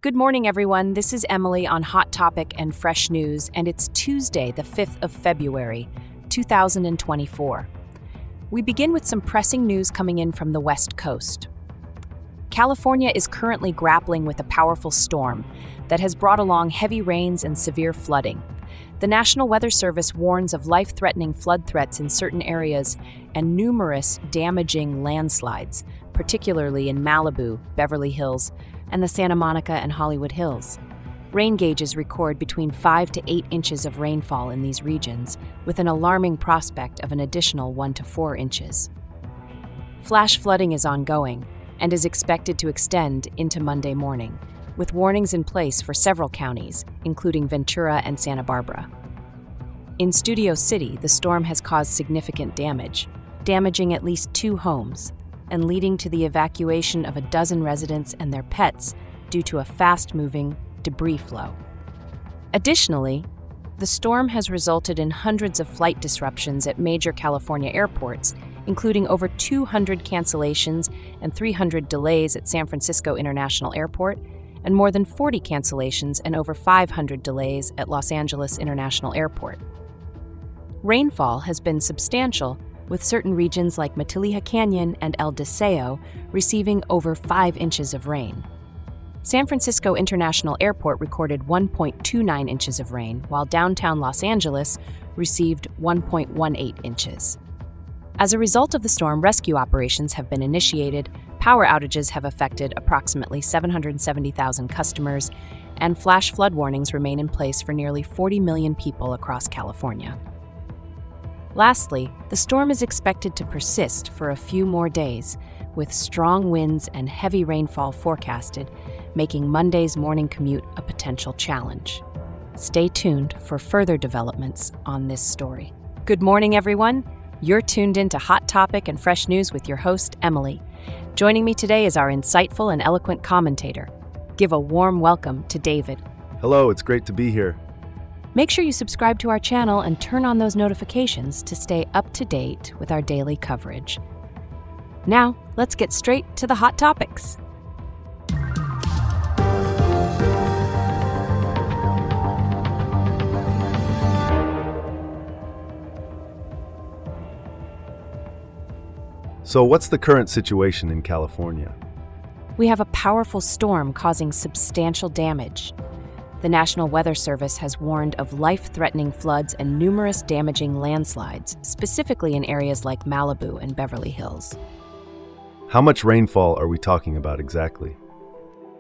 Good morning, everyone. This is Emily on Hot Topic and Fresh News, and it's Tuesday, the 5th of February, 2024. We begin with some pressing news coming in from the West Coast. California is currently grappling with a powerful storm that has brought along heavy rains and severe flooding. The National Weather Service warns of life-threatening flood threats in certain areas and numerous damaging landslides, particularly in Malibu, Beverly Hills, and the Santa Monica and Hollywood Hills. Rain gauges record between 5 to 8 inches of rainfall in these regions, with an alarming prospect of an additional 1 to 4 inches. Flash flooding is ongoing and is expected to extend into Monday morning, with warnings in place for several counties, including Ventura and Santa Barbara. In Studio City, the storm has caused significant damage, damaging at least 2 homes, and leading to the evacuation of a dozen residents and their pets due to a fast-moving debris flow. Additionally, the storm has resulted in hundreds of flight disruptions at major California airports, including over 200 cancellations and 300 delays at San Francisco International Airport, and more than 40 cancellations and over 500 delays at Los Angeles International Airport. Rainfall has been substantial, with certain regions like Matilija Canyon and El Deseo receiving over 5 inches of rain. San Francisco International Airport recorded 1.29 inches of rain, while downtown Los Angeles received 1.18 inches. As a result of the storm, rescue operations have been initiated, power outages have affected approximately 770,000 customers, and flash flood warnings remain in place for nearly 40 million people across California. Lastly, the storm is expected to persist for a few more days, with strong winds and heavy rainfall forecasted, making Monday's morning commute a potential challenge. Stay tuned for further developments on this story. Good morning, everyone. You're tuned into Hot Topic and Fresh News with your host, Emily. Joining me today is our insightful and eloquent commentator. Give a warm welcome to David. Hello, it's great to be here. Make sure you subscribe to our channel and turn on those notifications to stay up to date with our daily coverage. Now, let's get straight to the hot topics. So what's the current situation in California? We have a powerful storm causing substantial damage. The National Weather Service has warned of life-threatening floods and numerous damaging landslides, specifically in areas like Malibu and Beverly Hills. How much rainfall are we talking about exactly?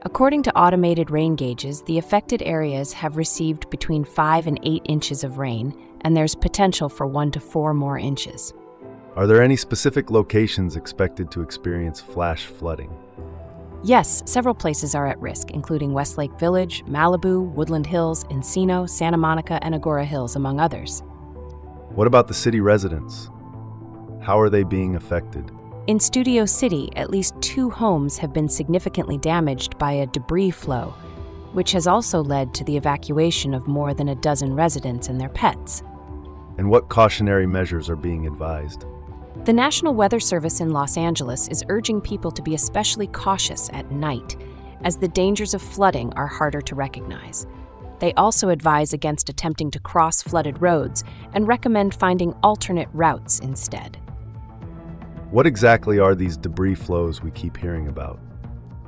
According to automated rain gauges, the affected areas have received between 5 and 8 inches of rain, and there's potential for 1 to 4 more inches. Are there any specific locations expected to experience flash flooding? Yes, several places are at risk, including Westlake Village, Malibu, Woodland Hills, Encino, Santa Monica, and Agora Hills, among others. What about the city residents? How are they being affected? In Studio City, at least 2 homes have been significantly damaged by a debris flow, which has also led to the evacuation of more than a dozen residents and their pets. And what cautionary measures are being advised? The National Weather Service in Los Angeles is urging people to be especially cautious at night, as the dangers of flooding are harder to recognize. They also advise against attempting to cross flooded roads and recommend finding alternate routes instead. What exactly are these debris flows we keep hearing about?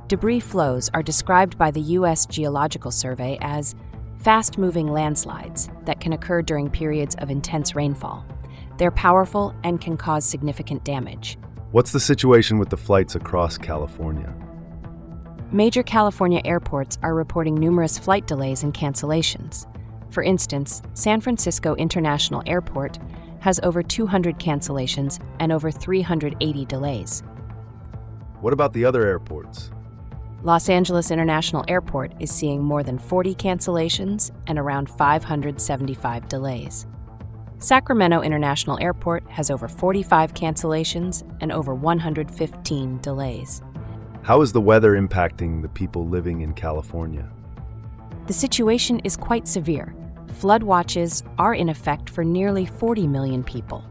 Debris flows are described by the U.S. Geological Survey as fast-moving landslides that can occur during periods of intense rainfall. They're powerful and can cause significant damage. What's the situation with the flights across California? Major California airports are reporting numerous flight delays and cancellations. For instance, San Francisco International Airport has over 200 cancellations and over 380 delays. What about the other airports? Los Angeles International Airport is seeing more than 40 cancellations and around 575 delays. Sacramento International Airport has over 45 cancellations and over 115 delays. How is the weather impacting the people living in California? The situation is quite severe. Flood watches are in effect for nearly 40 million people.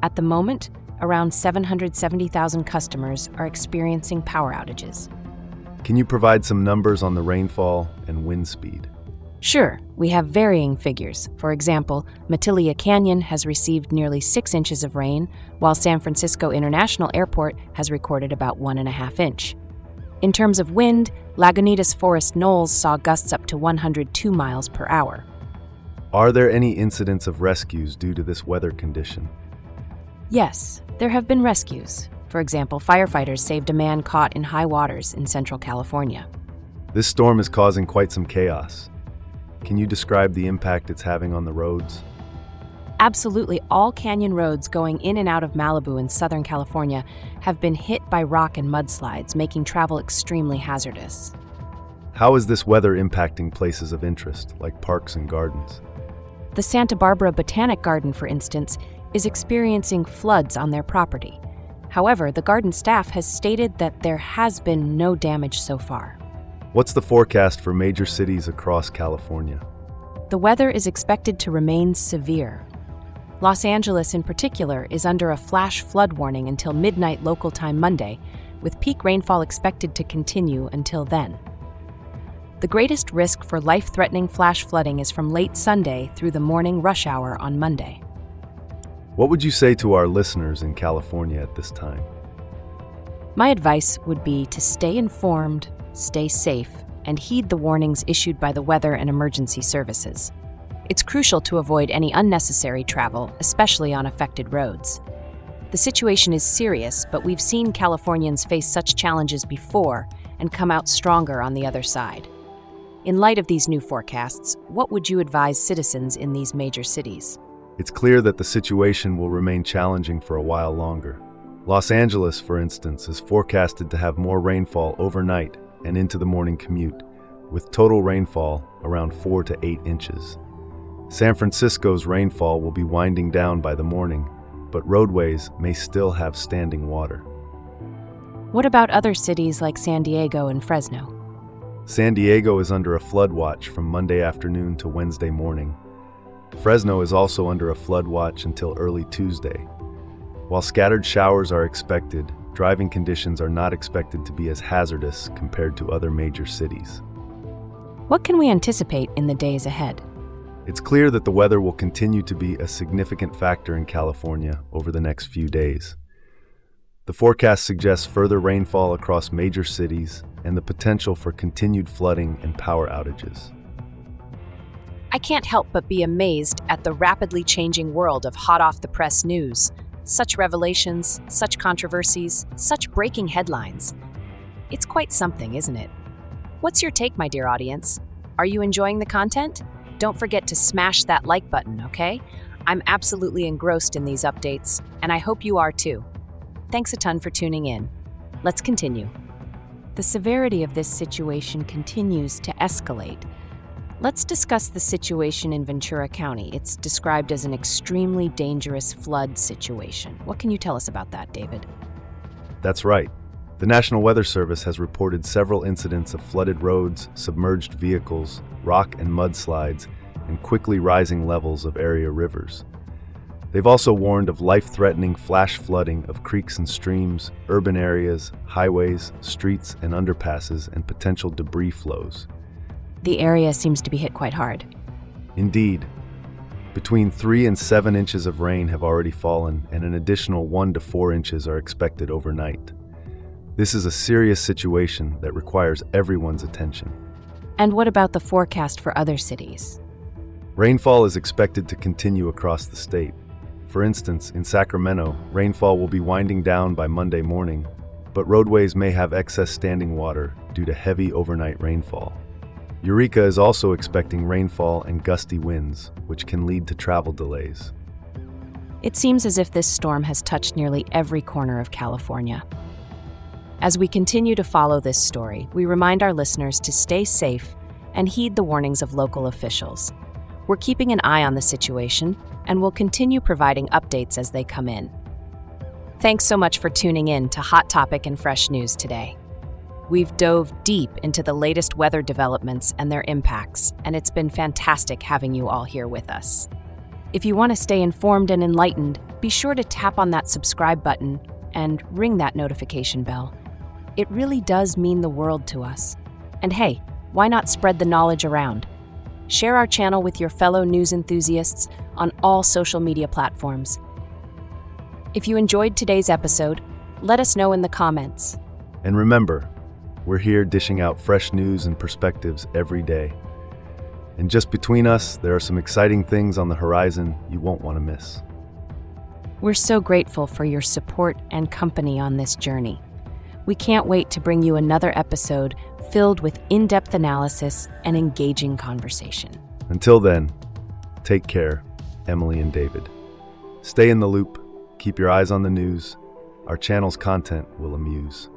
At the moment, around 770,000 customers are experiencing power outages. Can you provide some numbers on the rainfall and wind speed? Sure, we have varying figures. For example, Matillia Canyon has received nearly 6 inches of rain, while San Francisco International Airport has recorded about 1.5 inches. In terms of wind, Lagunitas Forest Knolls saw gusts up to 102 miles per hour. Are there any incidents of rescues due to this weather condition? Yes, there have been rescues. For example, firefighters saved a man caught in high waters in Central California. This storm is causing quite some chaos. Can you describe the impact it's having on the roads? Absolutely all canyon roads going in and out of Malibu in Southern California have been hit by rock and mudslides, making travel extremely hazardous. How is this weather impacting places of interest, like parks and gardens? The Santa Barbara Botanic Garden, for instance, is experiencing floods on their property. However, the garden staff has stated that there has been no damage so far. What's the forecast for major cities across California? The weather is expected to remain severe. Los Angeles, in particular, is under a flash flood warning until midnight local time Monday, with peak rainfall expected to continue until then. The greatest risk for life-threatening flash flooding is from late Sunday through the morning rush hour on Monday. What would you say to our listeners in California at this time? My advice would be to stay informed, stay safe, and heed the warnings issued by the weather and emergency services. It's crucial to avoid any unnecessary travel, especially on affected roads. The situation is serious, but we've seen Californians face such challenges before and come out stronger on the other side. In light of these new forecasts, what would you advise citizens in these major cities? It's clear that the situation will remain challenging for a while longer. Los Angeles, for instance, is forecasted to have more rainfall overnight and into the morning commute, with total rainfall around 4 to 8 inches. San Francisco's rainfall will be winding down by the morning, but roadways may still have standing water. What about other cities like San Diego and Fresno? San Diego is under a flood watch from Monday afternoon to Wednesday morning. Fresno is also under a flood watch until early Tuesday. While scattered showers are expected, driving conditions are not expected to be as hazardous compared to other major cities. What can we anticipate in the days ahead? It's clear that the weather will continue to be a significant factor in California over the next few days. The forecast suggests further rainfall across major cities and the potential for continued flooding and power outages. I can't help but be amazed at the rapidly changing world of hot-off-the-press news. Such revelations, such controversies, such breaking headlines. It's quite something, isn't it? What's your take, my dear audience? Are you enjoying the content? Don't forget to smash that like button, okay? I'm absolutely engrossed in these updates, and I hope you are too. Thanks a ton for tuning in. Let's continue. The severity of this situation continues to escalate. Let's discuss the situation in Ventura County. It's described as an extremely dangerous flood situation. What can you tell us about that, David? That's right. The National Weather Service has reported several incidents of flooded roads, submerged vehicles, rock and mudslides, and quickly rising levels of area rivers. They've also warned of life-threatening flash flooding of creeks and streams, urban areas, highways, streets and underpasses, and potential debris flows. The area seems to be hit quite hard. Indeed. Between 3 and 7 inches of rain have already fallen, and an additional 1 to 4 inches are expected overnight. This is a serious situation that requires everyone's attention. And what about the forecast for other cities? Rainfall is expected to continue across the state. For instance, in Sacramento, rainfall will be winding down by Monday morning, but roadways may have excess standing water due to heavy overnight rainfall. Eureka is also expecting rainfall and gusty winds, which can lead to travel delays. It seems as if this storm has touched nearly every corner of California. As we continue to follow this story, we remind our listeners to stay safe and heed the warnings of local officials. We're keeping an eye on the situation, and we'll continue providing updates as they come in. Thanks so much for tuning in to Hot Topic and Fresh News today. We've dove deep into the latest weather developments and their impacts, and it's been fantastic having you all here with us. If you want to stay informed and enlightened, be sure to tap on that subscribe button and ring that notification bell. It really does mean the world to us. And hey, why not spread the knowledge around? Share our channel with your fellow news enthusiasts on all social media platforms. If you enjoyed today's episode, let us know in the comments. And remember, we're here dishing out fresh news and perspectives every day. And just between us, there are some exciting things on the horizon you won't want to miss. We're so grateful for your support and company on this journey. We can't wait to bring you another episode filled with in-depth analysis and engaging conversation. Until then, take care, Emily and David. Stay in the loop, keep your eyes on the news. Our channel's content will amuse.